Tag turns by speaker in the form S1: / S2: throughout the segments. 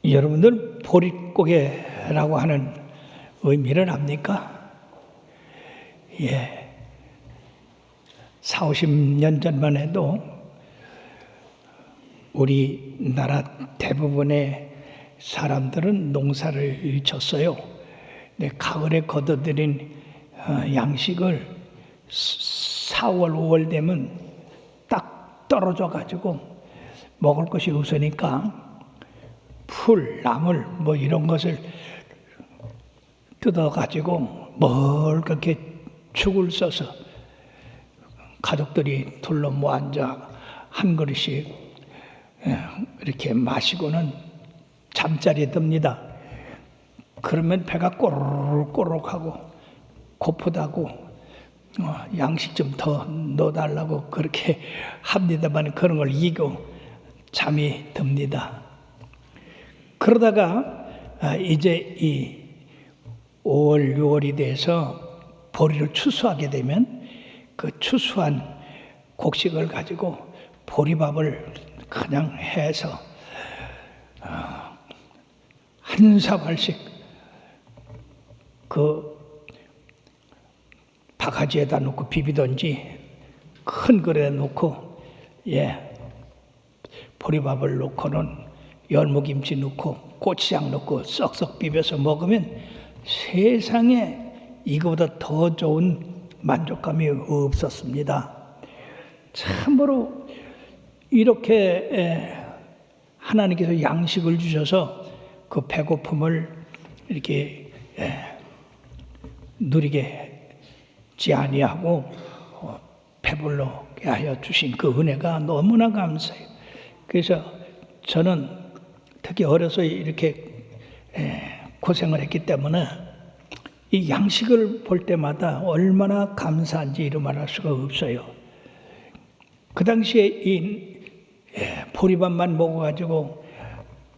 S1: 여러분들 보릿고개라고 하는 의미를 압니까? 예. 40-50년 전만 해도 우리나라 대부분의 사람들은 농사를 졌어요. 근데 가을에 거둬들인 양식을 4월, 5월 되면 딱 떨어져 가지고 먹을 것이 없으니까 풀, 나물 뭐 이런 것을 뜯어 가지고 뭘 그렇게 죽을 써서 가족들이 둘러 모아 앉아 한 그릇씩 이렇게 마시고는 잠자리에 듭니다. 그러면 배가 꼬르륵꼬르륵하고 고프다고 양식 좀 더 넣어달라고 그렇게 합니다만 그런 걸 이기고 잠이 듭니다. 그러다가 이제 이 5월, 6월이 돼서 보리를 추수하게 되면 그 추수한 곡식을 가지고 보리밥을 그냥 해서 한 사발씩 그 바가지에다 놓고 비비든지 큰 그릇에 놓고 보리밥을 놓고는 열무김치 넣고 고추장 넣고 썩썩 비벼서 먹으면 세상에 이거보다 더 좋은 만족감이 없었습니다. 참으로 이렇게 하나님께서 양식을 주셔서 그 배고픔을 이렇게 누리게 아니하고 배불러게 하여 주신 그 은혜가 너무나 감사해요. 그래서 저는 특히 어려서 이렇게 고생을 했기 때문에 이 양식을 볼 때마다 얼마나 감사한지 이루 말할 수가 없어요. 그 당시에 이 보리밥만 먹어가지고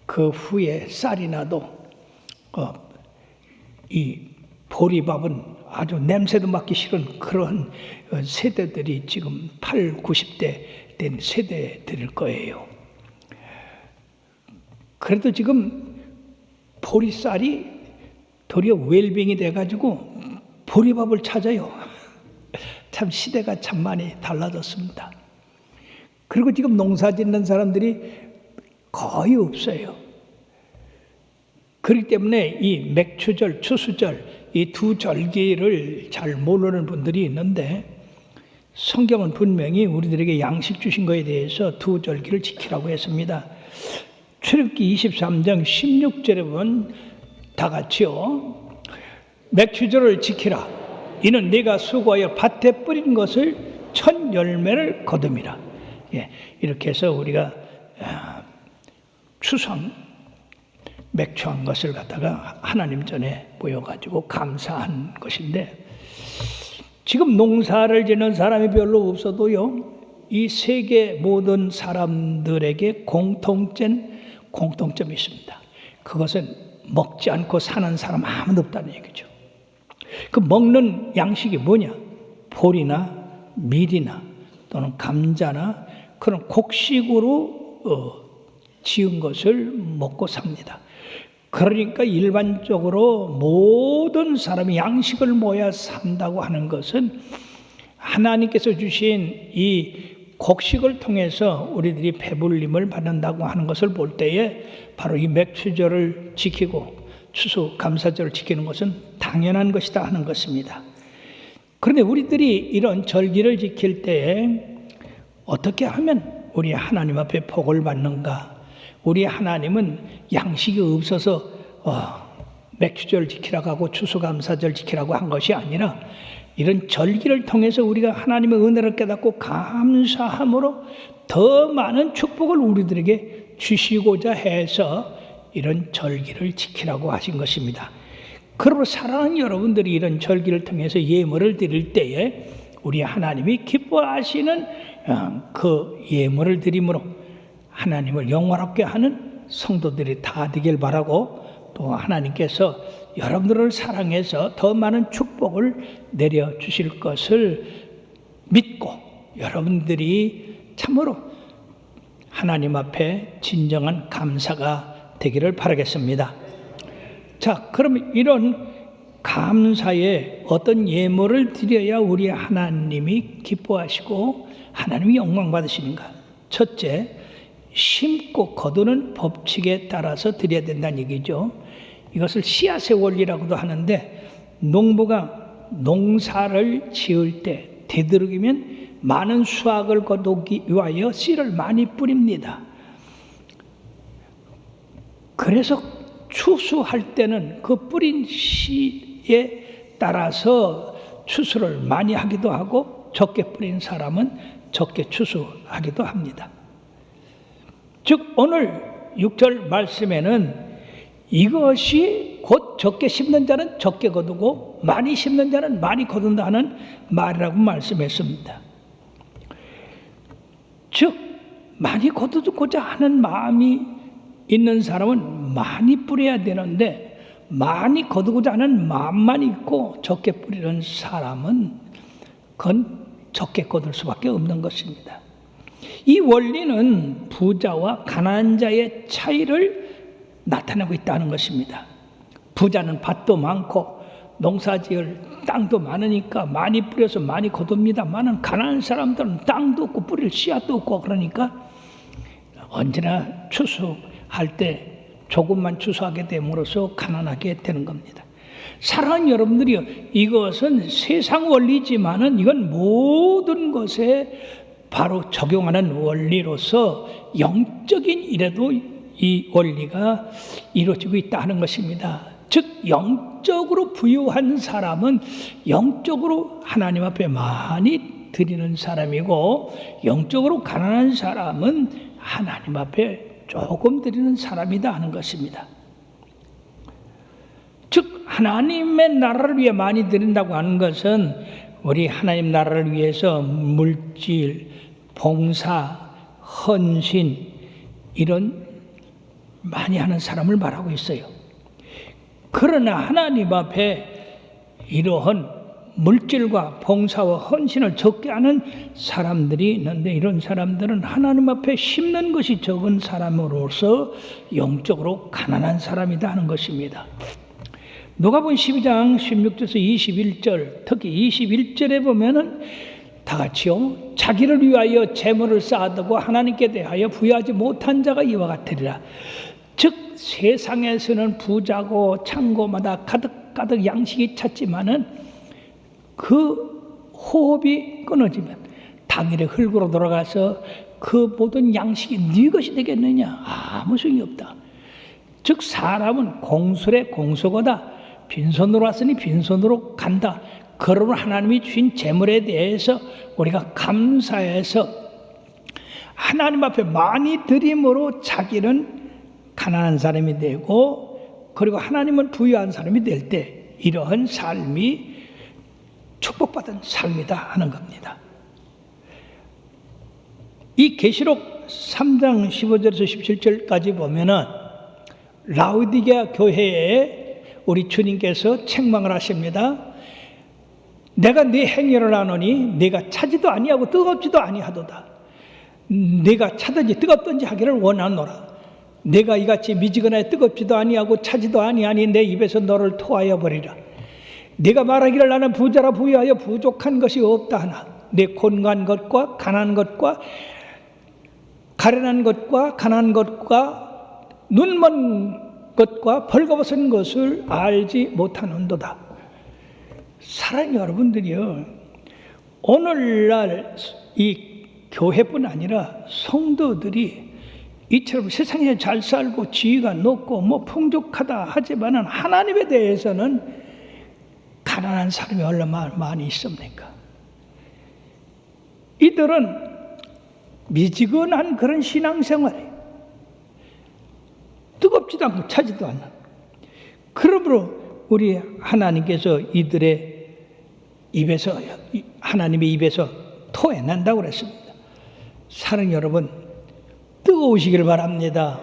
S1: 그 후에 쌀이 나도 이 보리밥은 아주 냄새도 맡기 싫은 그런 세대들이 지금 80, 90대 된 세대들일 거예요. 그래도 지금 보리쌀이 도리어 웰빙이 돼가지고 보리밥을 찾아요. 참 시대가 참 많이 달라졌습니다. 그리고 지금 농사 짓는 사람들이 거의 없어요. 그렇기 때문에 이 맥추절, 추수절 이 두 절기를 잘 모르는 분들이 있는데 성경은 분명히 우리들에게 양식 주신 것에 대해서 두 절기를 지키라고 했습니다. 출애굽기 23장 16절에 보면 다 같이요. 맥추절을 지키라. 이는 네가 수고하여 밭에 뿌린 것을 첫 열매를 거둠이라. 이렇게 해서 우리가 추수한 맥추한 것을 갖다가 하나님 전에 모여가지고 감사한 것인데 지금 농사를 짓는 사람이 별로 없어도요. 이 세계 모든 사람들에게 공통점이 있습니다. 그것은 먹지 않고 사는 사람 아무도 없다는 얘기죠. 그 먹는 양식이 뭐냐? 보리나 밀이나 또는 감자나 그런 곡식으로 지은 것을 먹고 삽니다. 그러니까 일반적으로 모든 사람이 양식을 모아 산다고 하는 것은 하나님께서 주신 이 곡식을 통해서 우리들이 배불림을 받는다고 하는 것을 볼 때에 바로 이 맥추절을 지키고 추수 감사절을 지키는 것은 당연한 것이다 하는 것입니다. 그런데 우리들이 이런 절기를 지킬 때에 어떻게 하면 우리 하나님 앞에 복을 받는가? 우리 하나님은 양식이 없어서 맥추절 지키라고 하고 추수감사절 지키라고 한 것이 아니라 이런 절기를 통해서 우리가 하나님의 은혜를 깨닫고 감사함으로 더 많은 축복을 우리들에게 주시고자 해서 이런 절기를 지키라고 하신 것입니다. 그러므로 사랑하는 여러분들이 이런 절기를 통해서 예물을 드릴 때에 우리 하나님이 기뻐하시는 그 예물을 드림으로 하나님을 영화롭게 하는 성도들이 다 되길 바라고 또 하나님께서 여러분들을 사랑해서 더 많은 축복을 내려주실 것을 믿고 여러분들이 참으로 하나님 앞에 진정한 감사가 되기를 바라겠습니다. 자, 그럼 이런 감사에 어떤 예물을 드려야 우리 하나님이 기뻐하시고 하나님이 영광 받으시는가? 첫째, 심고 거두는 법칙에 따라서 드려야 된다는 얘기죠. 이것을 씨앗의 원리라고도 하는데, 농부가 농사를 지을 때 되도록이면 많은 수확을 거두기 위하여 씨를 많이 뿌립니다. 그래서 추수할 때는 그 뿌린 씨에 따라서 추수를 많이 하기도 하고, 적게 뿌린 사람은 적게 추수하기도 합니다. 즉 오늘 6절 말씀에는 이것이 곧 적게 심는 자는 적게 거두고 많이 심는 자는 많이 거둔다 하는 말이라고 말씀했습니다. 즉 많이 거두고자 하는 마음이 있는 사람은 많이 뿌려야 되는데, 많이 거두고자 하는 마음만 있고 적게 뿌리는 사람은 그건 적게 거둘 수밖에 없는 것입니다. 이 원리는 부자와 가난한 자의 차이를 나타내고 있다는 것입니다. 부자는 밭도 많고 농사지을 땅도 많으니까 많이 뿌려서 많이 거둡니다만, 가난한 사람들은 땅도 없고 뿌릴 씨앗도 없고, 그러니까 언제나 추수할 때 조금만 추수하게 됨으로써 가난하게 되는 겁니다. 사랑하는 여러분들이요, 이것은 세상 원리지만은 이건 모든 것에 바로 적용하는 원리로서 영적인 일에도 이 원리가 이루어지고 있다는 것입니다. 즉 영적으로 부유한 사람은 영적으로 하나님 앞에 많이 드리는 사람이고, 영적으로 가난한 사람은 하나님 앞에 조금 드리는 사람이다 하는 것입니다. 즉 하나님의 나라를 위해 많이 드린다고 하는 것은 우리 하나님 나라를 위해서 물질, 봉사, 헌신 이런 많이 하는 사람을 말하고 있어요. 그러나 하나님 앞에 이러한 물질과 봉사와 헌신을 적게 하는 사람들이 있는데, 이런 사람들은 하나님 앞에 심는 것이 적은 사람으로서 영적으로 가난한 사람이다 하는 것입니다. 누가복음 12장 16절에서 21절, 특히 21절에 보면은 다 같이요, 자기를 위하여 재물을 쌓아두고 하나님께 대하여 부여하지 못한 자가 이와 같으리라. 즉 세상에서는 부자고 창고마다 가득가득 양식이 찼지만은 그 호흡이 끊어지면 당일에 흙으로 돌아가서 그 모든 양식이 네 것이 되겠느냐? 아무 소용이 없다. 즉 사람은 공술에 공소거다. 빈손으로 왔으니 빈손으로 간다. 그러므로 하나님이 주신 재물에 대해서 우리가 감사해서 하나님 앞에 많이 드림으로 자기는 가난한 사람이 되고, 그리고 하나님은 부유한 사람이 될 때 이러한 삶이 축복받은 삶이다 하는 겁니다. 이 계시록 3장 15절에서 17절까지 보면은 라우디게아 교회에 우리 주님께서 책망을 하십니다. 내가 네 행위를 아노니 네가 차지도 아니하고 뜨겁지도 아니하도다. 네가 차든지 뜨겁든지 하기를 원하노라. 내가 이같이 미지근하여 뜨겁지도 아니하고 차지도 아니하니 내 입에서 너를 토하여 버리라. 네가 말하기를 나는 부자라 부유하여 부족한 것이 없다 하나 내 곤고한 것과 가난한 것과 가련한 것과 가난한 것과 눈먼 것과 벌거벗은 것을 알지 못하는도다. 사랑하는 여러분들이요, 오늘날 이 교회뿐 아니라 성도들이 이처럼 세상에 잘 살고 지위가 높고 뭐 풍족하다 하지만은 하나님에 대해서는 가난한 사람이 얼마나 많이 있습니까? 이들은 미지근한 그런 신앙생활이에요. 뜨겁지도 않고 차지도 않는. 그러므로 우리 하나님께서 이들의 입에서, 하나님의 입에서 토해낸다고 그랬습니다. 사랑하는 여러분, 뜨거우시기를 바랍니다.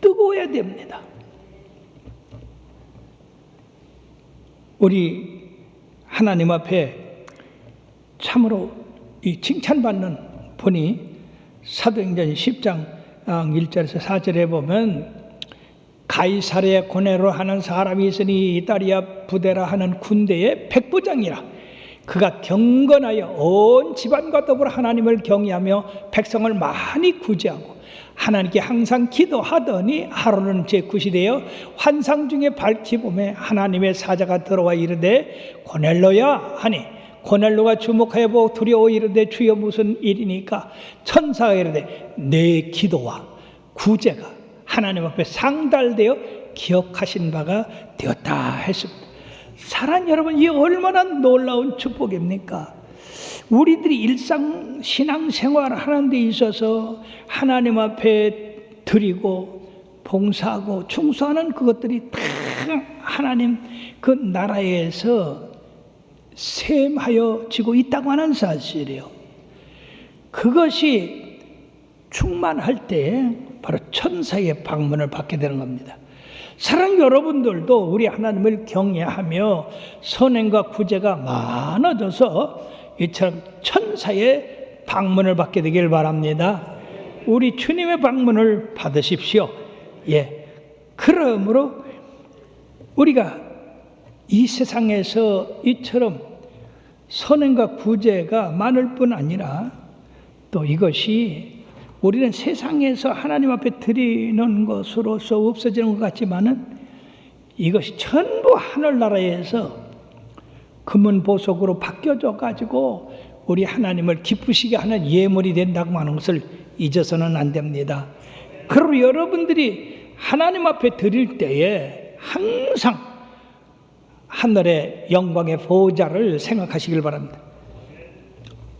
S1: 뜨거워야 됩니다. 우리 하나님 앞에 참으로 이 칭찬받는 분이 사도행전 10장 1절에서 4절에 보면 가이사랴 고네로 하는 사람이 있으니 이따리아 부데라 하는 군대의 백부장이라. 그가 경건하여 온 집안과 더불어 하나님을 경외하며 백성을 많이 구제하고 하나님께 항상 기도하더니 하루는 제9시 되어 환상 중에 밝히 보매 하나님의 사자가 들어와 이르되 고넬로야 하니 고넬로가 주목하여 보고 두려워 이르되 주여 무슨 일이니까 천사가 이르되 내 기도와 구제가 하나님 앞에 상달되어 기억하신 바가 되었다 했습니다. 사랑하는 여러분, 이 얼마나 놀라운 축복입니까? 우리들이 일상 신앙생활 하는 데 있어서 하나님 앞에 드리고 봉사하고 충성하는 그것들이 다 하나님 그 나라에서 셈하여 지고 있다고 하는 사실이에요. 그것이 충만할 때 바로 천사의 방문을 받게 되는 겁니다. 사랑하는 여러분들도 우리 하나님을 경외하며 선행과 구제가 많아져서 이처럼 천사의 방문을 받게 되길 바랍니다. 우리 주님의 방문을 받으십시오. 그러므로 우리가 이 세상에서 이처럼 선행과 구제가 많을 뿐 아니라 또 이것이 우리는 세상에서 하나님 앞에 드리는 것으로서 없어지는 것 같지만은 이것이 전부 하늘나라에서 금은 보석으로 바뀌어져 가지고 우리 하나님을 기쁘시게 하는 예물이 된다고 하는 것을 잊어서는 안 됩니다. 그리고 여러분들이 하나님 앞에 드릴 때에 항상 하늘의 영광의 보좌를 생각하시길 바랍니다.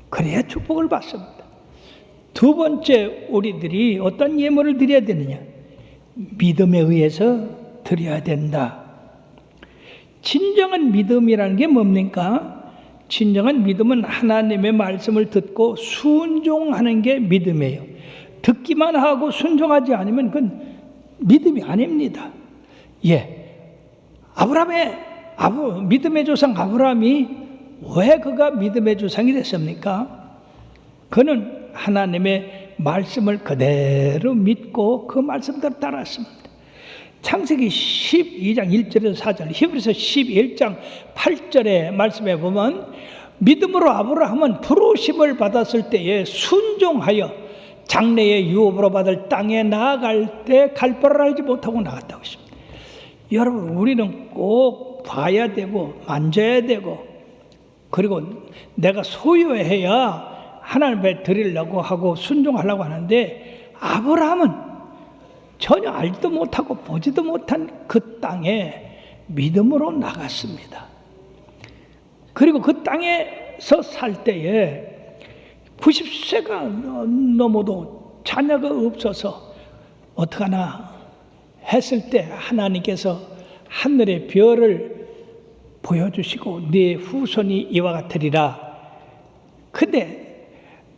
S1: 그래야 축복을 받습니다. 두 번째, 우리들이 어떤 예물을 드려야 되느냐? 믿음에 의해서 드려야 된다. 진정한 믿음이라는 게 뭡니까? 진정한 믿음은 하나님의 말씀을 듣고 순종하는 게 믿음이에요. 듣기만 하고 순종하지 않으면 그건 믿음이 아닙니다. 믿음의 조상 아브라함이 왜 그가 믿음의 조상이 됐습니까? 그는 하나님의 말씀을 그대로 믿고 그 말씀대로 따랐습니다. 창세기 12장 1절에서 4절, 히브리서 11장 8절의 말씀에 보면 믿음으로 아브라함은 부르심을 받았을 때에 순종하여 장래의 유업으로 받을 땅에 나아갈 때 갈 바를 알지 못하고 나갔다고 했습니다. 여러분, 우리는 꼭 봐야 되고 만져야 되고 그리고 내가 소유해야 하나님 앞에 드리려고 하고 순종하려고 하는데 아브라함은 전혀 알지도 못하고 보지도 못한 그 땅에 믿음으로 나갔습니다. 그리고 그 땅에서 살 때에 90세가 넘어도 자녀가 없어서 어떡하나 했을 때 하나님께서 하늘의 별을 보여주시고 네 후손이 이와 같으리라. 근데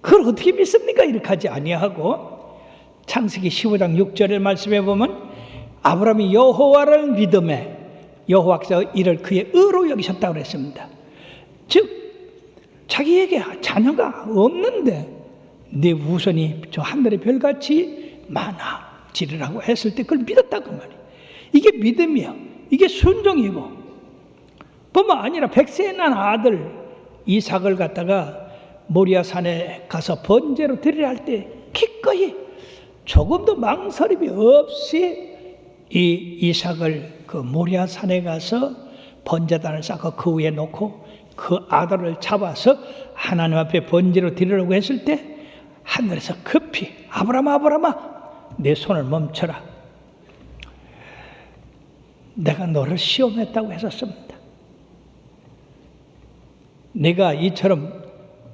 S1: 그걸 어떻게 믿습니까? 이렇게 하지 아니하고 창세기 15장 6절의 말씀에 보면 아브라함이 여호와를 믿음에 여호와께서 이를 그의 의로 여기셨다고 그랬습니다. 즉 자기에게 자녀가 없는데 네 후손이 저 하늘의 별같이 많아지리라고 했을 때 그걸 믿었다고 말이에요. 이게 믿음이야. 이게 순종이고 뿐만 아니라 100세에 난 아들 이삭을 갖다가 모리아 산에 가서 번제로 드리려 할 때 기꺼이 조금도 망설임이 없이 이 이삭을 그 모리아 산에 가서 번제단을 쌓고 그 위에 놓고 그 아들을 잡아서 하나님 앞에 번제로 드리려고 했을 때 하늘에서 급히 아브라함아 내 손을 멈춰라. 내가 너를 시험했다고 했었습니다. 내가 이처럼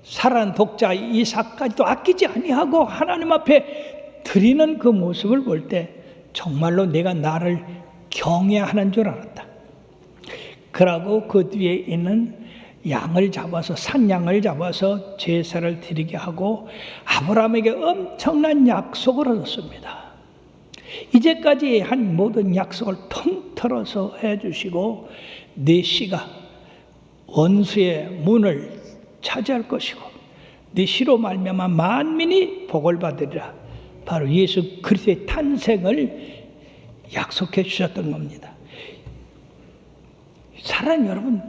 S1: 살아난 독자 이삭까지도 아끼지 아니하고 하나님 앞에 드리는 그 모습을 볼 때 정말로 내가 나를 경외하는 줄 알았다. 그러고 그 뒤에 있는 양을 잡아서 산양을 잡아서 제사를 드리게 하고 아브라함에게 엄청난 약속을 얻었습니다. 이제까지 한 모든 약속을 통틀어서 해주시고 네 씨가 원수의 문을 차지할 것이고 네 씨로 말미암아 만민이 복을 받으리라. 바로 예수 그리스도의 탄생을 약속해 주셨던 겁니다. 사랑하는 여러분,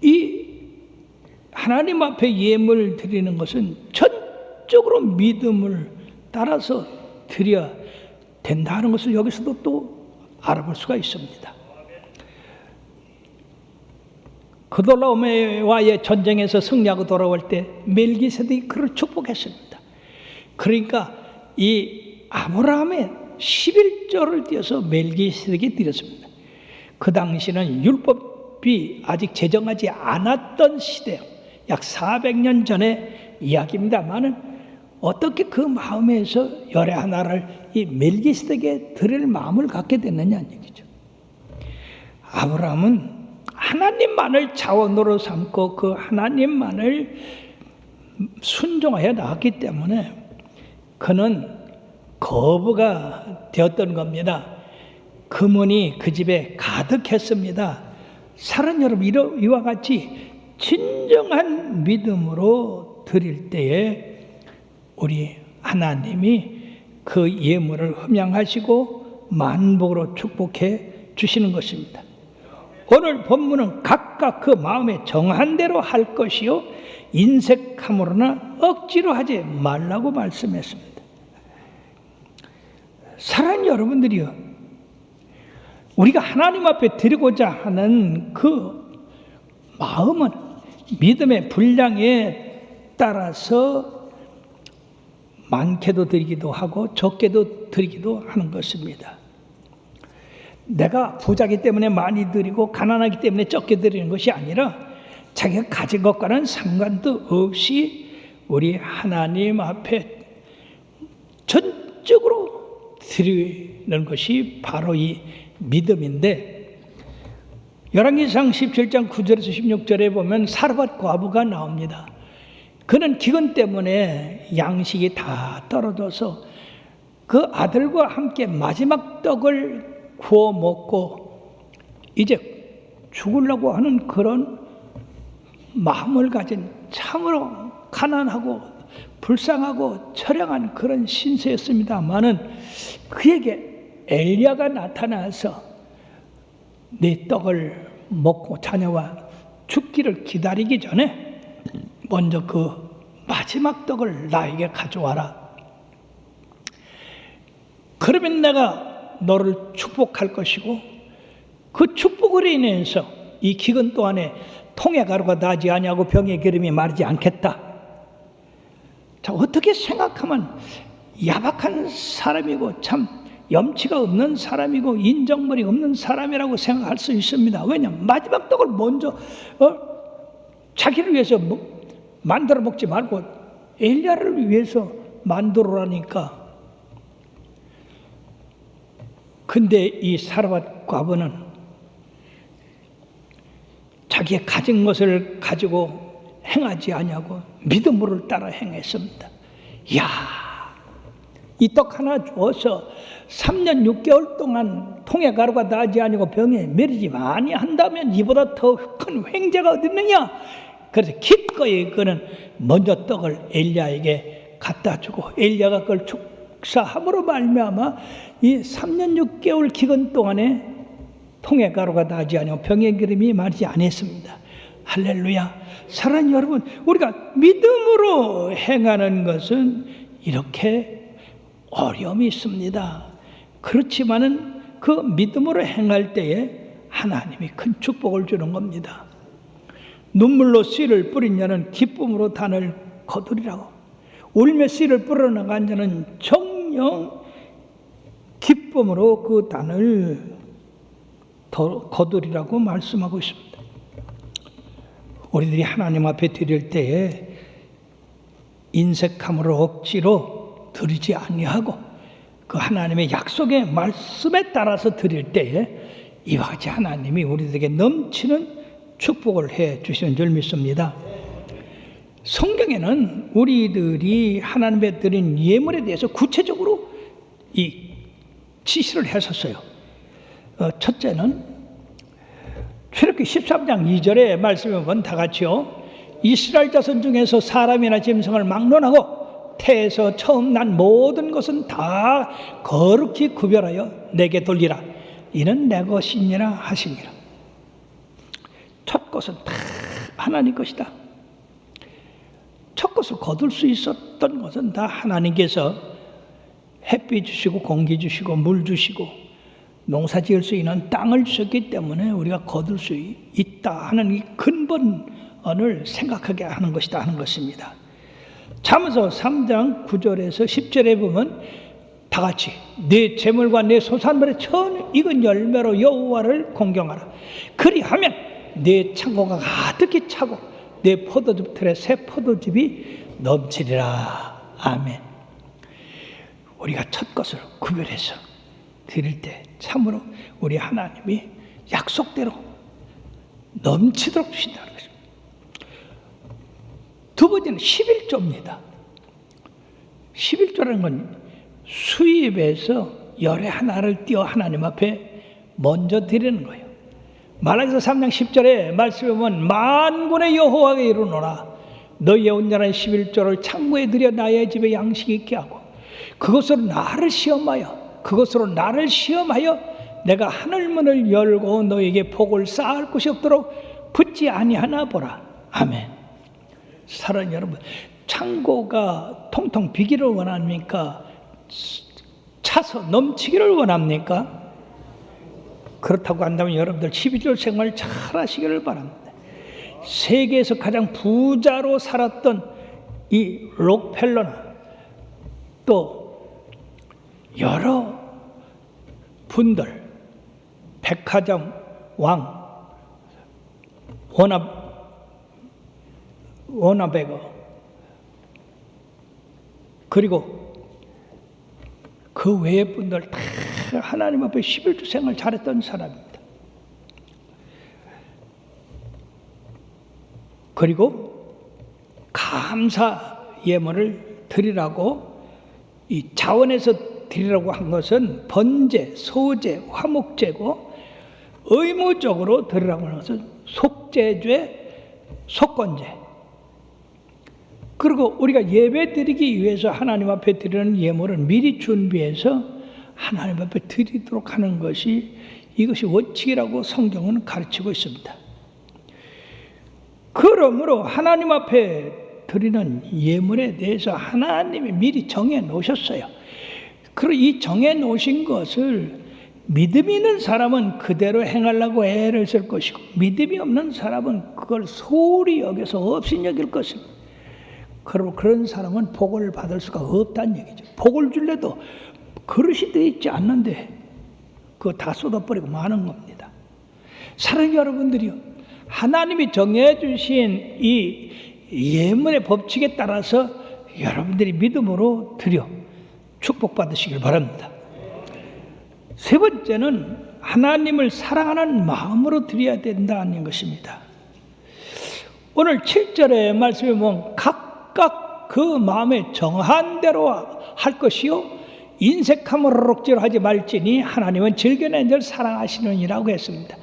S1: 이 하나님 앞에 예물 드리는 것은 전적으로 믿음을 따라서 드려야 된다는 것을 여기서도 또 알아볼 수가 있습니다. 그돌라오메와의 전쟁에서 승리하고 돌아올 때 멜기세덱이 그를 축복했습니다. 그러니까 이 아브라함의 11조를 띄어서 멜기세덱이 드렸습니다. 그 당시는 율법이 아직 제정하지 않았던 시대, 약 400년 전의 이야기입니다만은 어떻게 그 마음에서 열의 하나를 이 멜기세덱에 드릴 마음을 갖게 됐느냐는 얘기죠. 아브라함은 하나님만을 자원으로 삼고 그 하나님만을 순종하여 나갔기 때문에 그는 거부가 되었던 겁니다. 금은이 그 집에 가득했습니다. 사랑하는 여러분, 이와 같이 진정한 믿음으로 드릴 때에 우리 하나님이 그 예물을 흠양하시고 만복으로 축복해 주시는 것입니다. 오늘 본문은 각각 그 마음에 정한 대로 할 것이요 인색함으로나 억지로 하지 말라고 말씀했습니다. 사랑하는 여러분들이요, 우리가 하나님 앞에 드리고자 하는 그 마음은 믿음의 분량에 따라서 많게도 드리기도 하고 적게도 드리기도 하는 것입니다. 내가 부자기 때문에 많이 드리고 가난하기 때문에 적게 드리는 것이 아니라 자기가 가진 것과는 상관도 없이 우리 하나님 앞에 전적으로 드리는 것이 바로 이 믿음인데, 열왕기상 17장 9절에서 16절에 보면 사르밧 과부가 나옵니다. 그는 기근 때문에 양식이 다 떨어져서 그 아들과 함께 마지막 떡을 구워 먹고 이제 죽으려고 하는 그런 마음을 가진 참으로 가난하고 불쌍하고 처량한 그런 신세였습니다마는 그에게 엘리야가 나타나서 네 떡을 먹고 자녀와 죽기를 기다리기 전에 먼저 그 마지막 떡을 나에게 가져와라. 그러면 내가 너를 축복할 것이고 그 축복으로 인해서 이 기근 동안에 통에 가루가 나지 아니하고 병의 기름이 마르지 않겠다. 자, 어떻게 생각하면 야박한 사람이고 참 염치가 없는 사람이고 인정머리 없는 사람이라고 생각할 수 있습니다. 왜냐하면 마지막 떡을 먼저 자기를 위해서 만들어 먹지 말고 엘리야를 위해서 만들어라니까. 근데 이 사르밧 과부는 자기의 가진 것을 가지고 행하지 아니하고 믿음으로 따라 행했습니다. 이야, 이 떡 하나 주어서 3년 6개월 동안 통에 가루가 나지 아니고 병에 메르지 많이 한다면 이보다 더 큰 횡재가 어디 있느냐. 그래서 기꺼이 그는 먼저 떡을 엘리야에게 갖다 주고 엘리야가 그걸 축사함으로 말미암아 이 3년 6개월 기간 동안에 통에 가루가 나지 아니고 병의 기름이 마르지 않았습니다. 할렐루야. 사랑하는 여러분, 우리가 믿음으로 행하는 것은 이렇게 어려움이 있습니다. 그렇지만은 그 믿음으로 행할 때에 하나님이 큰 축복을 주는 겁니다. 눈물로 씨를 뿌린 자는 기쁨으로 단을 거두리라고, 울며 씨를 뿌려나간 자는 정녕 기쁨으로 그 단을 거두리라고 말씀하고 있습니다. 우리들이 하나님 앞에 드릴 때에 인색함으로 억지로 드리지 아니하고 그 하나님의 약속의 말씀에 따라서 드릴 때에 이와 같이 하나님이 우리들에게 넘치는 축복을 해 주시는 줄 믿습니다. 성경에는 우리들이 하나님께 드린 예물에 대해서 구체적으로 이 지시를 했었어요. 첫째는 출애굽기 13장 2절의 말씀을 보면 다 같이요. 이스라엘 자손 중에서 사람이나 짐승을 막론하고 태에서 처음 난 모든 것은 다 거룩히 구별하여 내게 돌리라. 이는 내 것이니라 하시니라. 첫 것은 다 하나님 것이다. 첫 것을 거둘 수 있었던 것은 다 하나님께서 햇빛 주시고 공기 주시고 물 주시고 농사 지을 수 있는 땅을 주셨기 때문에 우리가 거둘 수 있다 하는 이 근본을 생각하게 하는 것이다 하는 것입니다. 잠언서 3장 9절에서 10절에 보면 다 같이 내 재물과 내 소산물의 천 익은 열매로 여호와를 공경하라. 그리하면 내 창고가 가득히 차고 내 포도즙 틀에 새 포도즙이 넘치리라. 아멘. 우리가 첫 것을 구별해서 드릴 때 참으로 우리 하나님이 약속대로 넘치도록 주신다는 것입니다. 두 번째는 11조입니다. 11조라는 건 수입에서 열의 하나를 띄어 하나님 앞에 먼저 드리는 거예요. 말라기서 3장 10절에 말씀해 보면 만군의 여호와께 이르노라. 너희의 온전한 11조를 창고에 들여 나의 집에 양식 있게 하고 그것으로 나를 시험하여 내가 하늘문을 열고 너에게 복을 쌓을 곳이 없도록 붙지 아니하나 보라. 아멘. 사랑하는 여러분, 창고가 통통 비기를 원합니까? 차서 넘치기를 원합니까? 그렇다고 한다면 여러분들 12조 생활 잘 하시기를 바랍니다. 세계에서 가장 부자로 살았던 이 록펠러나 또 여러 분들, 백화점 왕, 워나베거, 그리고 그 외의 분들 다 하나님 앞에 11조 생활 잘했던 사람입니다. 그리고 감사 예물을 드리라고 이 자원에서 드리라고 한 것은 번제, 소제, 화목제고 의무적으로 드리라고 하는 것은 속죄죄, 속건제. 그리고 우리가 예배 드리기 위해서 하나님 앞에 드리는 예물을 미리 준비해서 하나님 앞에 드리도록 하는 것이 이것이 원칙이라고 성경은 가르치고 있습니다. 그러므로 하나님 앞에 드리는 예물에 대해서 하나님이 미리 정해 놓으셨어요. 그리고 이 정해 놓으신 것을 믿음이 있는 사람은 그대로 행하려고 애를 쓸 것이고 믿음이 없는 사람은 그걸 소홀히 여겨서 없인 여길 것입니다. 그리고 그런 사람은 복을 받을 수가 없다는 얘기죠. 복을 줄래도 그릇이 되어 있지 않는데 그거 다 쏟아버리고 마는 겁니다. 사랑하는 여러분들이요, 하나님이 정해 주신 이 예물의 법칙에 따라서 여러분들이 믿음으로 드려 축복받으시길 바랍니다. 세 번째는 하나님을 사랑하는 마음으로 드려야 된다는 것입니다. 오늘 7절의 말씀에 보면 각각 그 마음에 정한 대로 할 것이요 인색함으로 억지로 하지 말지니 하나님은 즐겨낸 줄 사랑하시느니라고 했습니다.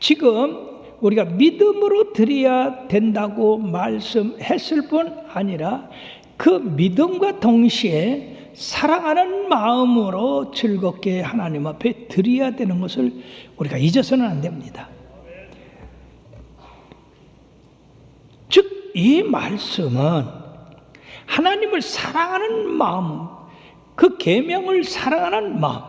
S1: 지금 우리가 믿음으로 드려야 된다고 말씀했을 뿐 아니라 그 믿음과 동시에 사랑하는 마음으로 즐겁게 하나님 앞에 드려야 되는 것을 우리가 잊어서는 안 됩니다. 즉 이 말씀은 하나님을 사랑하는 마음, 그 계명을 사랑하는 마음,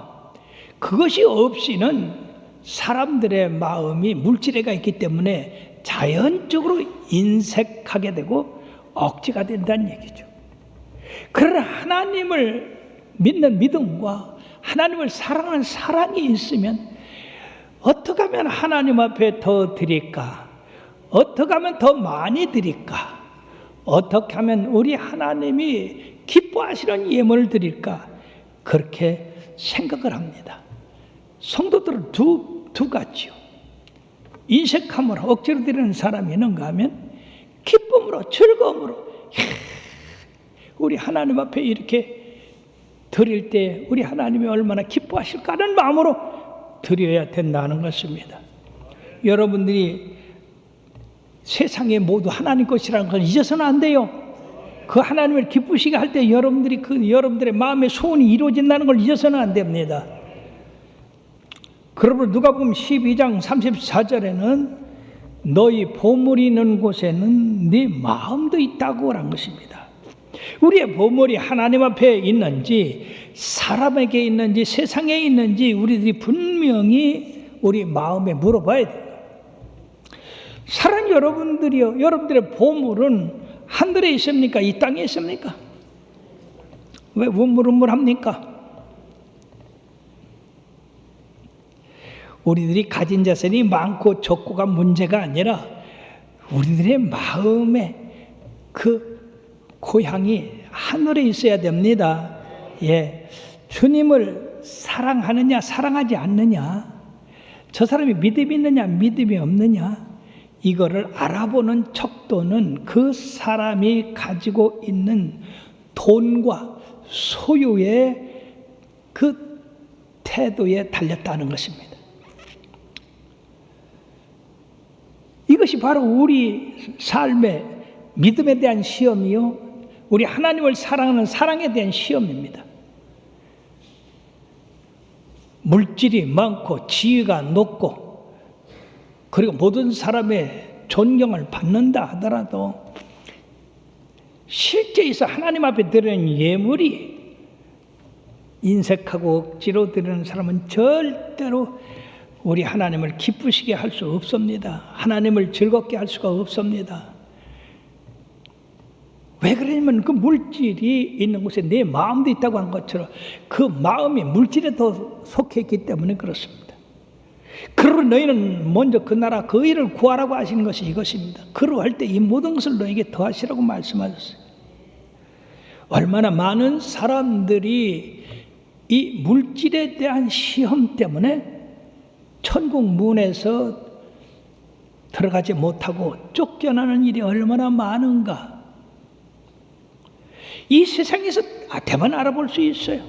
S1: 그것이 없이는 사람들의 마음이 물질애가 있기 때문에 자연적으로 인색하게 되고 억지가 된다는 얘기죠. 그러나 하나님을 믿는 믿음과 하나님을 사랑하는 사랑이 있으면 어떻게 하면 하나님 앞에 더 드릴까? 어떻게 하면 더 많이 드릴까? 어떻게 하면 우리 하나님이 기뻐하시는 예물을 드릴까? 그렇게 생각을 합니다. 성도들은 두 가지요. 인색함으로 억지로 드리는 사람이 있는가 하면 기쁨으로, 즐거움으로 우리 하나님 앞에 이렇게 드릴 때 우리 하나님이 얼마나 기뻐하실까 하는 마음으로 드려야 된다는 것입니다. 여러분들이 세상에 모두 하나님 것이라는 걸 잊어서는 안 돼요. 그 하나님을 기쁘시게 할 때 여러분들이 여러분들의 마음의 소원이 이루어진다는 걸 잊어서는 안 됩니다. 그러므로 누가복음 12장 34절에는 너희 보물이 있는 곳에는 네 마음도 있다고 한 것입니다. 우리의 보물이 하나님 앞에 있는지 사람에게 있는지 세상에 있는지 우리들이 분명히 우리 마음에 물어봐야 돼요. 사랑하는 여러분들이요, 여러분들의 보물은 하늘에 있습니까? 이 땅에 있습니까? 왜 우물우물합니까? 우리들이 가진 자산이 많고 적고가 문제가 아니라 우리들의 마음의 그 고향이 하늘에 있어야 됩니다. 예, 주님을 사랑하느냐 사랑하지 않느냐, 저 사람이 믿음이 있느냐 믿음이 없느냐, 이거를 알아보는 척도는 그 사람이 가지고 있는 돈과 소유의 그 태도에 달렸다는 것입니다. 이것이 바로 우리 삶의 믿음에 대한 시험이요, 우리 하나님을 사랑하는 사랑에 대한 시험입니다. 물질이 많고 지위가 높고 그리고 모든 사람의 존경을 받는다 하더라도 실제에서 하나님 앞에 드리는 예물이 인색하고 억지로 드리는 사람은 절대로 우리 하나님을 기쁘시게 할 수 없습니다. 하나님을 즐겁게 할 수가 없습니다. 왜 그러냐면 그 물질이 있는 곳에 내 마음도 있다고 한 것처럼 그 마음이 물질에 더 속해 있기 때문에 그렇습니다. 그러므로 너희는 먼저 그 나라 그 일을 구하라고 하시는 것이 이것입니다. 그러할 때 이 모든 것을 너희에게 더하시라고 말씀하셨어요. 얼마나 많은 사람들이 이 물질에 대한 시험 때문에 천국 문에서 들어가지 못하고 쫓겨나는 일이 얼마나 많은가. 이 세상에서 대만 알아볼 수 있어요.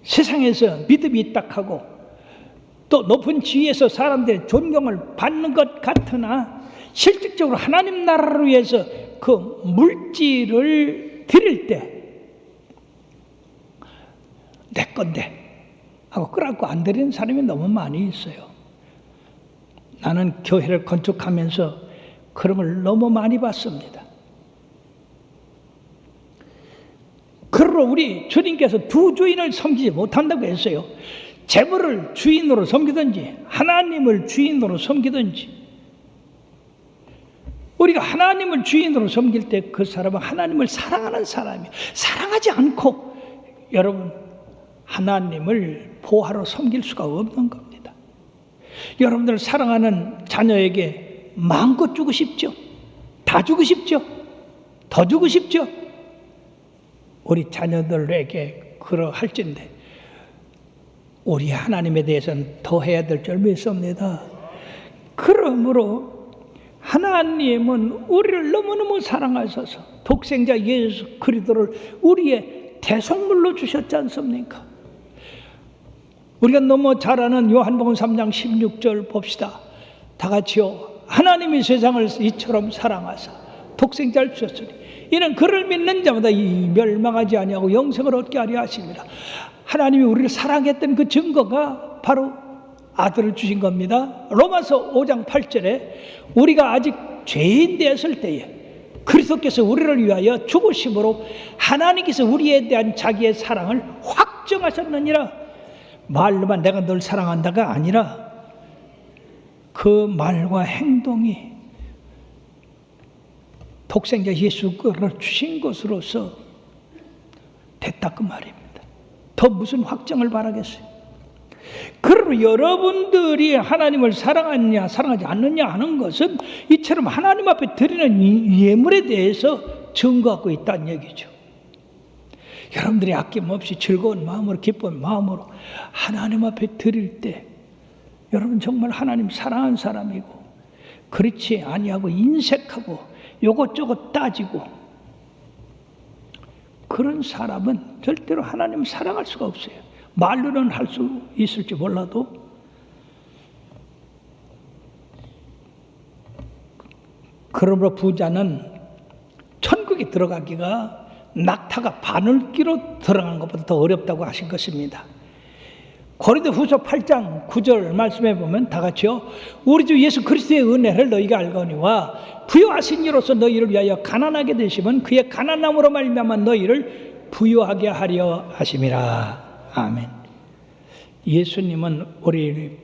S1: 세상에서 믿음이 있다 하고 또 높은 지위에서 사람들의 존경을 받는 것 같으나 실질적으로 하나님 나라를 위해서 그 물질을 드릴 때 내 건데 하고 끌어안고 안 드리는 사람이 너무 많이 있어요. 나는 교회를 건축하면서 그런 걸 너무 많이 봤습니다. 그러므로 우리 주님께서 두 주인을 섬기지 못한다고 했어요. 재물을 주인으로 섬기든지 하나님을 주인으로 섬기든지. 우리가 하나님을 주인으로 섬길 때 그 사람은 하나님을 사랑하는 사람이에요. 사랑하지 않고 여러분 하나님을 보화로 섬길 수가 없는 겁니다. 여러분들 사랑하는 자녀에게 마음껏 주고 싶죠? 다 주고 싶죠? 더 주고 싶죠? 우리 자녀들에게 그러할진데 우리 하나님에 대해서는 더 해야 될 줄 믿습니다. 그러므로 하나님은 우리를 너무너무 사랑하셔서 독생자 예수 그리스도를 우리의 대성물로 주셨지 않습니까? 우리가 너무 잘 아는 요한복음 3장 16절 봅시다. 다 같이요. 하나님이 세상을 이처럼 사랑하사 독생자를 주셨으니 이는 그를 믿는 자마다 이 멸망하지 아니하고 영생을 얻게 하려 하십니다. 하나님이 우리를 사랑했던 그 증거가 바로 아들을 주신 겁니다. 로마서 5장 8절에 우리가 아직 죄인 되었을 때에 그리스도께서 우리를 위하여 죽으심으로 하나님께서 우리에 대한 자기의 사랑을 확정하셨느니라. 말로만 내가 널 사랑한다가 아니라 그 말과 행동이 독생자 예수를 주신 것으로서 됐다 그 말입니다. 더 무슨 확정을 바라겠어요? 그러므로 여러분들이 하나님을 사랑하느냐 사랑하지 않느냐 하는 것은 이처럼 하나님 앞에 드리는 예물에 대해서 증거하고 있다는 얘기죠. 여러분들이 아낌없이 즐거운 마음으로 기쁜 마음으로 하나님 앞에 드릴 때 여러분 정말 하나님 사랑하는 사람이고 그렇지 아니하고 인색하고 요것저것 따지고 그런 사람은 절대로 하나님 사랑할 수가 없어요. 말로는 할 수 있을지 몰라도 그러므로 부자는 천국에 들어가기가 낙타가 바늘기로 들어가는 것보다 더 어렵다고 하신 것입니다. 고린도후서 8장 9절 말씀해 보면 다 같이요. 우리 주 예수 그리스도의 은혜를 너희가 알거니와 부요하신 이로서 너희를 위하여 가난하게 되시면 그의 가난함으로 말미암아 너희를 부요하게 하려 하심이라. 아멘. 예수님은 우리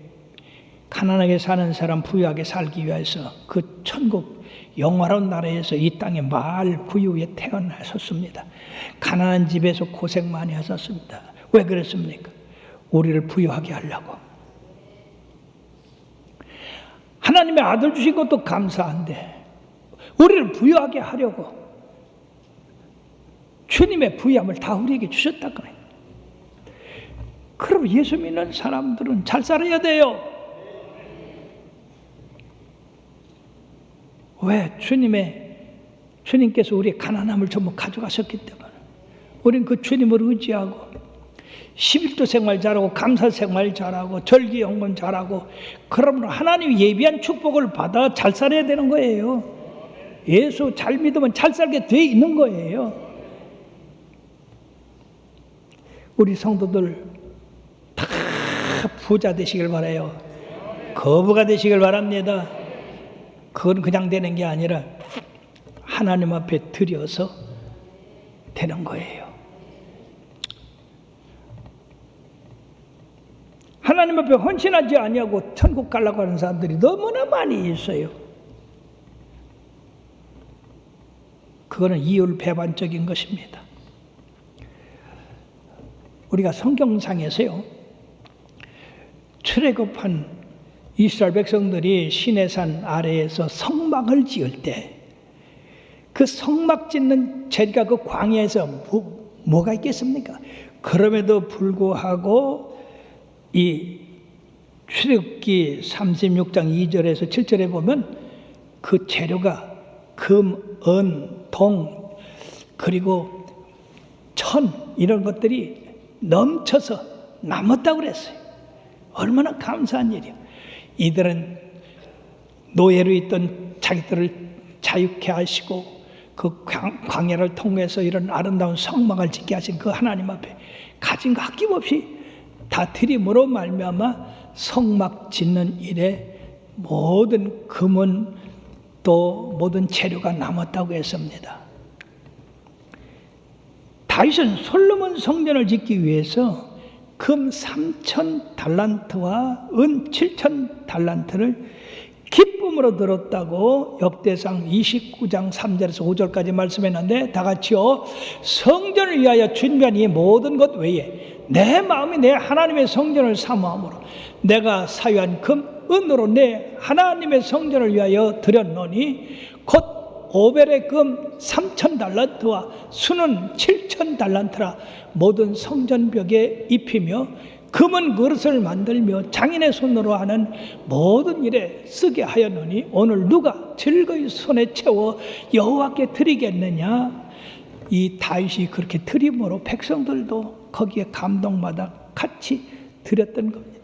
S1: 가난하게 사는 사람 부유하게 살기 위해서 그 천국 영화로운 나라에서 이 땅에 마을 부유에 태어나셨습니다. 가난한 집에서 고생 많이 하셨습니다. 왜 그랬습니까? 우리를 부유하게 하려고. 하나님의 아들 주신 것도 감사한데 우리를 부유하게 하려고 주님의 부유함을 다 우리에게 주셨다 그래요. 그럼 예수 믿는 사람들은 잘 살아야 돼요. 왜? 주님께서 우리의 가난함을 전부 가져가셨기 때문에 우리는 그 주님을 의지하고 11조 생활 잘하고 감사 생활 잘하고 절기 헌금 잘하고 그러므로 하나님이 예비한 축복을 받아 잘 살아야 되는 거예요. 예수 잘 믿으면 잘 살게 돼 있는 거예요. 우리 성도들 다 부자 되시길 바라요. 거부가 되시길 바랍니다. 그건 그냥 되는 게 아니라 하나님 앞에 드려서 되는 거예요. 하나님 앞에 헌신하지 아니하고 천국 가려고 하는 사람들이 너무나 많이 있어요. 그거는 이율배반적인 것입니다. 우리가 성경상에서요, 출애굽한 이스라엘 백성들이 시내산 아래에서 성막을 지을 때 그 성막 짓는 재리가 그 광야에서 뭐가 있겠습니까? 그럼에도 불구하고 이 출애굽기 36장 2절에서 7절에 보면 그 재료가 금, 은, 동 그리고 천 이런 것들이 넘쳐서 남았다고 그랬어요. 얼마나 감사한 일이에요. 이들은 노예로 있던 자기들을 자유케 하시고 그 광야를 통해서 이런 아름다운 성막을 짓게 하신 그 하나님 앞에 가진 거 아낌없이 다 드림으로 말미암아 성막 짓는 일에 모든 금은 또 모든 재료가 남았다고 했습니다. 다윗은 솔로몬 성전을 짓기 위해서 금 3,000 달란트와 은 7,000 달란트를 기쁨으로 들었다고 역대상 29장 3절에서 5절까지 말씀했는데 다 같이요. 성전을 위하여 준비한 이 모든 것 외에 내 마음이 내 하나님의 성전을 사모함으로 내가 사유한 금, 은으로 내 하나님의 성전을 위하여 드렸노니 곧 오벨의 금 3,000 달란트와 수는 7,000 달란트라 모든 성전벽에 입히며 금은 그릇을 만들며 장인의 손으로 하는 모든 일에 쓰게 하였노니 오늘 누가 즐거이 손에 채워 여호와께 드리겠느냐. 이 다윗이 그렇게 드림으로 백성들도 거기에 감동받아 같이 드렸던 겁니다.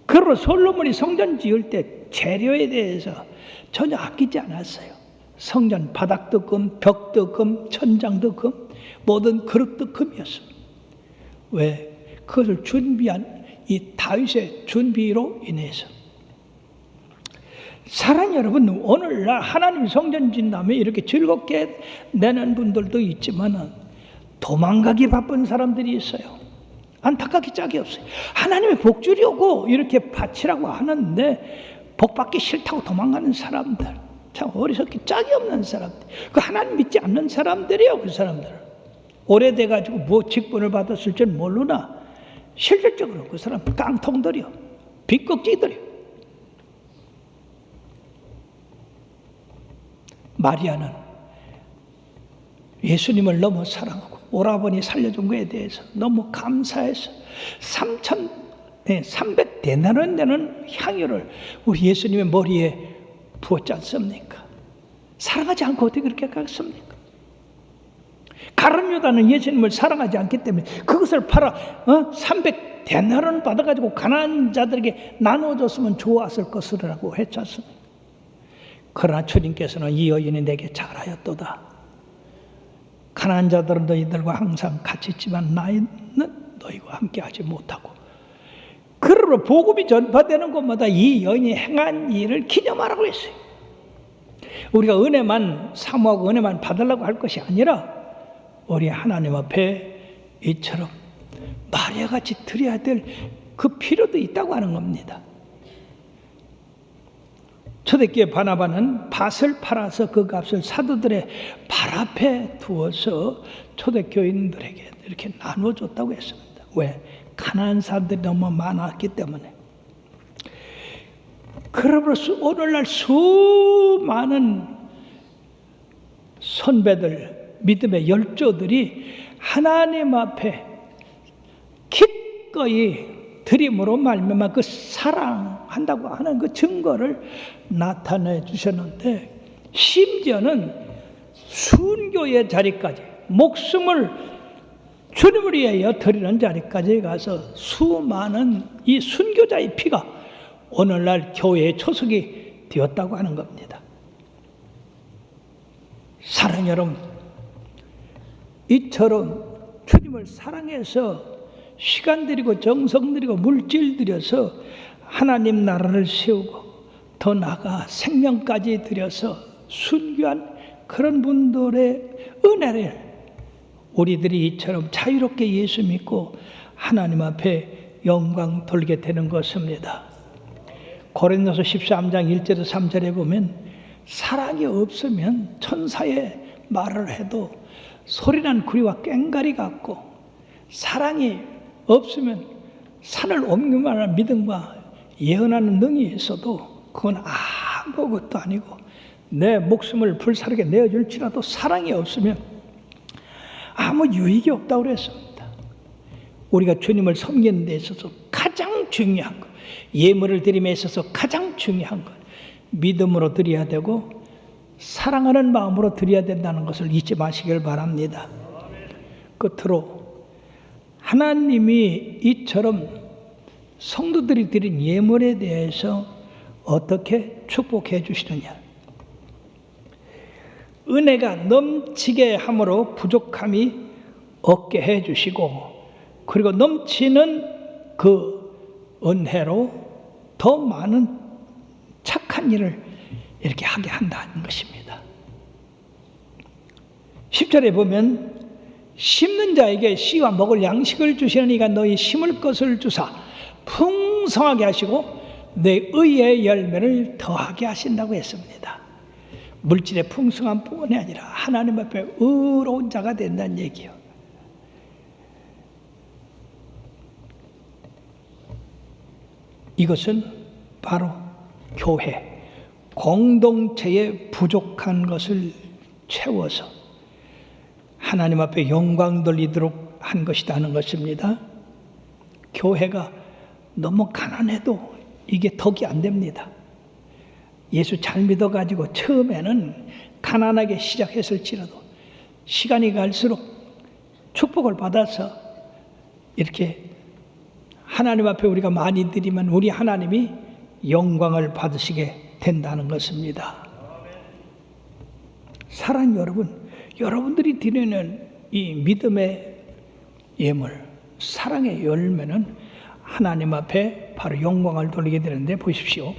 S1: 그러므로 솔로몬이 성전 지을 때 재료에 대해서 전혀 아끼지 않았어요. 성전 바닥도 금, 벽도 금, 천장도 금, 모든 그릇도 금이었습니다. 왜? 그것을 준비한 이 다윗의 준비로 인해서. 사랑하는 여러분, 오늘날 하나님 성전 진다면 이렇게 즐겁게 내는 분들도 있지만 도망가기 바쁜 사람들이 있어요. 안타깝게 짝이 없어요. 하나님의 복 주려고 이렇게 바치라고 하는데 복 받기 싫다고 도망가는 사람들, 참 어리석게 짝이 없는 사람들, 그 하나님 믿지 않는 사람들이에요. 그 사람들 오래돼가지고 뭐 직분을 받았을 줄 모르나 실질적으로 그 사람 깡통들이요, 빈껍질들이요. 마리아는 예수님을 너무 사랑하고 오라버니 살려준 것에 대해서 너무 감사해서 300데나리온 되는 향유를 우리 예수님의 머리에 부었지 않습니까? 사랑하지 않고 어떻게 그렇게 하겠습니까? 가룟 유다는 예수님을 사랑하지 않기 때문에 그것을 팔아 300데나리온 받아가지고 가난한 자들에게 나눠줬으면 좋았을 것이라고 했지 않습니까? 그러나 주님께서는 이 여인이 내게 잘하였도다. 가난한 자들은 너희들과 항상 같이 있지만 나는 너희와 함께 하지 못하고. 그러므로 복음이 전파되는 곳마다 이 여인이 행한 일을 기념하라고 했어요. 우리가 은혜만 사모하고 은혜만 받으려고 할 것이 아니라 우리 하나님 앞에 이처럼 마리아같이 드려야 될 그 필요도 있다고 하는 겁니다. 초대교회 바나바는 밭을 팔아서 그 값을 사도들의 발 앞에 두어서 초대교인들에게 이렇게 나눠줬다고 했습니다. 왜? 가난한 사람들이 너무 많았기 때문에. 그러므로서 오늘날 수많은 선배들, 믿음의 열조들이 하나님 앞에 기꺼이 드림으로 말미암아 그 사랑한다고 하는 그 증거를 나타내 주셨는데, 심지어는 순교의 자리까지, 목숨을 주님을 위하여 드리는 자리까지 가서 수많은 이 순교자의 피가 오늘날 교회의 초석이 되었다고 하는 겁니다. 사랑 여러분, 이처럼 주님을 사랑해서 시간 들이고 정성 들이고 물질 들여서 하나님 나라를 세우고 더 나아가 생명까지 들여서 순교한 그런 분들의 은혜를 우리들이 이처럼 자유롭게 예수 믿고 하나님 앞에 영광 돌게 되는 것입니다. 고린도서 13장 1절에서 3절에 보면 사랑이 없으면 천사의 말을 해도 소리난 구리와 꽹과리 같고, 사랑이 없으면 산을 옮길 만한 믿음과 예언하는 능이 있어도 그건 아무것도 아니고, 내 목숨을 불사르게 내어줄지라도 사랑이 없으면 아무 유익이 없다고 그랬습니다. 우리가 주님을 섬기는 데 있어서 가장 중요한 것, 예물을 드림에 있어서 가장 중요한 것, 믿음으로 드려야 되고 사랑하는 마음으로 드려야 된다는 것을 잊지 마시길 바랍니다. 끝으로 하나님이 이처럼 성도들이 드린 예물에 대해서 어떻게 축복해 주시느냐. 은혜가 넘치게 함으로 부족함이 없게 해 주시고, 그리고 넘치는 그 은혜로 더 많은 착한 일을 이렇게 하게 한다는 것입니다. 10절에 보면 심는 자에게 씨와 먹을 양식을 주시는 이가 너희 심을 것을 주사 풍성하게 하시고 내 의의 열매를 더하게 하신다고 했습니다. 물질의 풍성함 뿐이 아니라 하나님 앞에 의로운 자가 된다는 얘기예요. 이것은 바로 교회, 공동체의 부족한 것을 채워서 하나님 앞에 영광 돌리도록 한 것이라는 것입니다. 교회가 너무 가난해도 이게 덕이 안 됩니다. 예수 잘 믿어가지고 처음에는 가난하게 시작했을지라도 시간이 갈수록 축복을 받아서 이렇게 하나님 앞에 우리가 많이 드리면 우리 하나님이 영광을 받으시게 된다는 것입니다. 사랑 여러분, 여러분들이 드리는 이 믿음의 예물, 사랑의 열매는 하나님 앞에 바로 영광을 돌리게 되는데, 보십시오.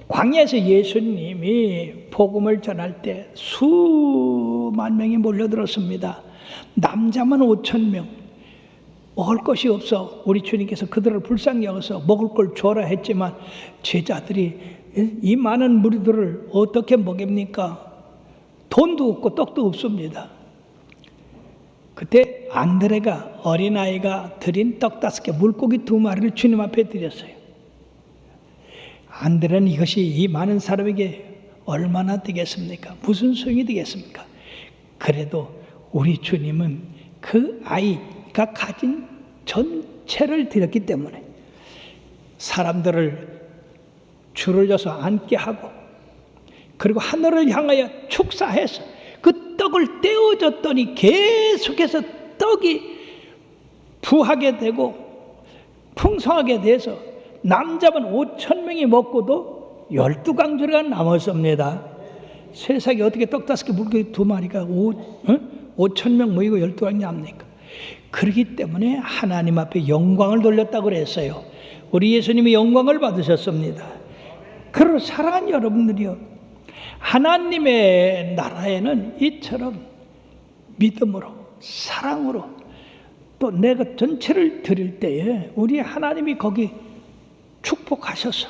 S1: 광야에서 예수님이 복음을 전할 때 수만 명이 몰려들었습니다. 남자만 5,000명. 먹을 것이 없어 우리 주님께서 그들을 불쌍히 여겨서 먹을 걸 줘라 했지만 제자들이 이 많은 무리들을 어떻게 먹입니까? 돈도 없고 떡도 없습니다. 그때 안드레가, 어린아이가 드린 떡 5개, 물고기 2마리를 주님 앞에 드렸어요. 안드레는 이것이 이 많은 사람에게 얼마나 되겠습니까? 무슨 소용이 되겠습니까? 그래도 우리 주님은 그 아이가 가진 전체를 드렸기 때문에 사람들을 줄을 져서 앉게 하고, 그리고 하늘을 향하여 축사해서 그 떡을 떼어줬더니 계속해서 떡이 부하게 되고 풍성하게 돼서 남자만 5,000명이 먹고도 12강조리가 남았습니다. 세상에 어떻게 떡 5개 물고기 2마리가 5,000명 모이고 12강이 남니까? 그렇기 때문에 하나님 앞에 영광을 돌렸다고 그랬어요. 우리 예수님이 영광을 받으셨습니다. 그리고 사랑하는 여러분들이요, 하나님의 나라에는 이처럼 믿음으로, 사랑으로, 또 내가 전체를 드릴 때에 우리 하나님이 거기 축복하셔서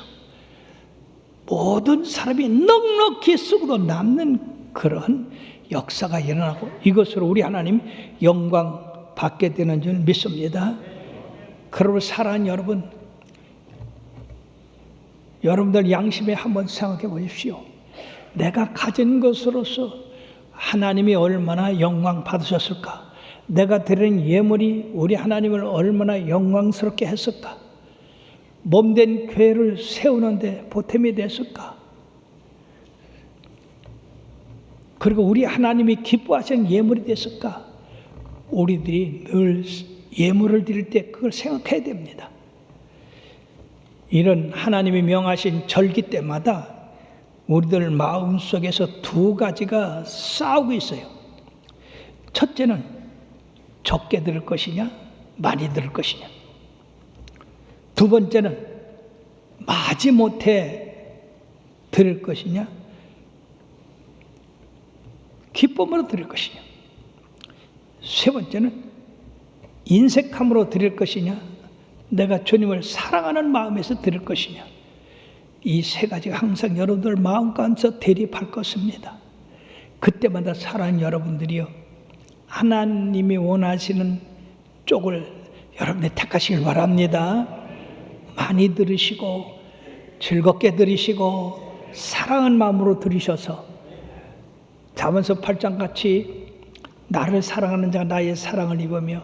S1: 모든 사람이 넉넉히 쓰고도 남는 그런 역사가 일어나고, 이것으로 우리 하나님 영광 받게 되는 줄 믿습니다. 그러므로 사랑하는 여러분, 여러분들 양심에 한번 생각해 보십시오. 내가 가진 것으로서 하나님이 얼마나 영광 받으셨을까? 내가 드린 예물이 우리 하나님을 얼마나 영광스럽게 했을까? 몸된 교회를 세우는데 보탬이 됐을까? 그리고 우리 하나님이 기뻐하시는 예물이 됐을까? 우리들이 늘 예물을 드릴 때 그걸 생각해야 됩니다. 이런 하나님이 명하신 절기 때마다 우리들 마음속에서 2가지가 싸우고 있어요. 첫째는 적게 들을 것이냐, 많이 들을 것이냐. 2번째는 마지못해 들을 것이냐, 기쁨으로 드릴 것이냐. 3번째는 인색함으로 드릴 것이냐, 내가 주님을 사랑하는 마음에서 드릴 것이냐. 이 3가지가 항상 여러분들 마음 가운데서 대립할 것입니다. 그때마다 사랑하는 여러분들이요, 하나님이 원하시는 쪽을 여러분이 택하시길 바랍니다. 많이 들으시고 즐겁게 들으시고 사랑하는 마음으로 들으셔서 잠언서 8장 같이 나를 사랑하는 자가 나의 사랑을 입으며,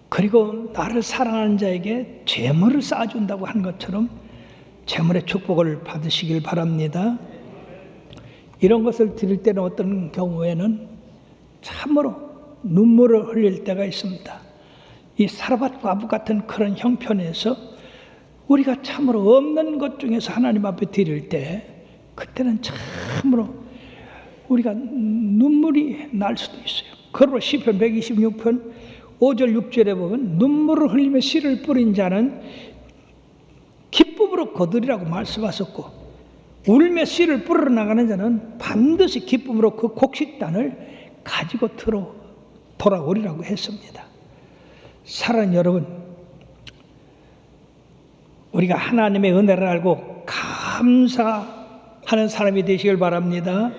S1: 그리고 나를 사랑하는 자에게 재물을 쌓아준다고 한 것처럼 재물의 축복을 받으시길 바랍니다. 이런 것을 드릴 때는 어떤 경우에는 참으로 눈물을 흘릴 때가 있습니다. 이 사르밧 과부 같은 그런 형편에서 우리가 참으로 없는 것 중에서 하나님 앞에 드릴 때, 그때는 참으로 우리가 눈물이 날 수도 있어요. 그러므로 시편 126편 5절 6절에 보면 눈물을 흘리며 씨를 뿌린 자는 기쁨으로 거두리라고 말씀하셨고, 울며 씨를 뿌려 나가는 자는 반드시 기쁨으로 그 곡식단을 가지고 돌아오리라고 했습니다. 사랑하는 여러분, 우리가 하나님의 은혜를 알고 감사하는 사람이 되시길 바랍니다.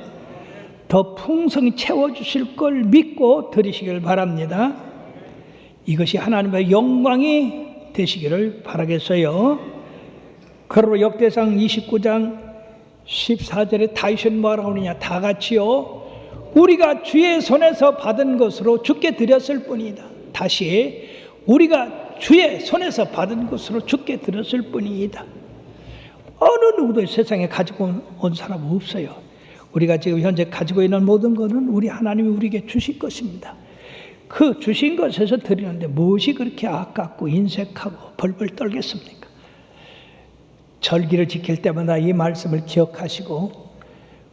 S1: 더 풍성히 채워주실 걸 믿고 드리시길 바랍니다. 이것이 하나님의 영광이 되시기를 바라겠어요. 그러므로 역대상 29장 14절에 다윗은 뭐라고 하느냐, 다 같이요, 우리가 주의 손에서 받은 것으로 주께 드렸을 뿐이다. 다시, 우리가 주의 손에서 받은 것으로 주께 드렸을 뿐이다. 어느 누구도 세상에 가지고 온 사람 없어요. 우리가 지금 현재 가지고 있는 모든 것은 우리 하나님이 우리에게 주신 것입니다. 그 주신 것에서 드리는데 무엇이 그렇게 아깝고 인색하고 벌벌 떨겠습니까? 절기를 지킬 때마다 이 말씀을 기억하시고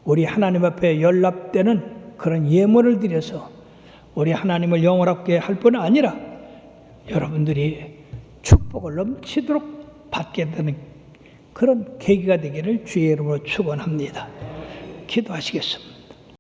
S1: 우리 하나님 앞에 연락되는 그런 예물을 드려서 우리 하나님을 영원하게 할 뿐 아니라 여러분들이 축복을 넘치도록 받게 되는 그런 계기가 되기를 주의 이름으로 축원합니다. 기도하시겠습니다.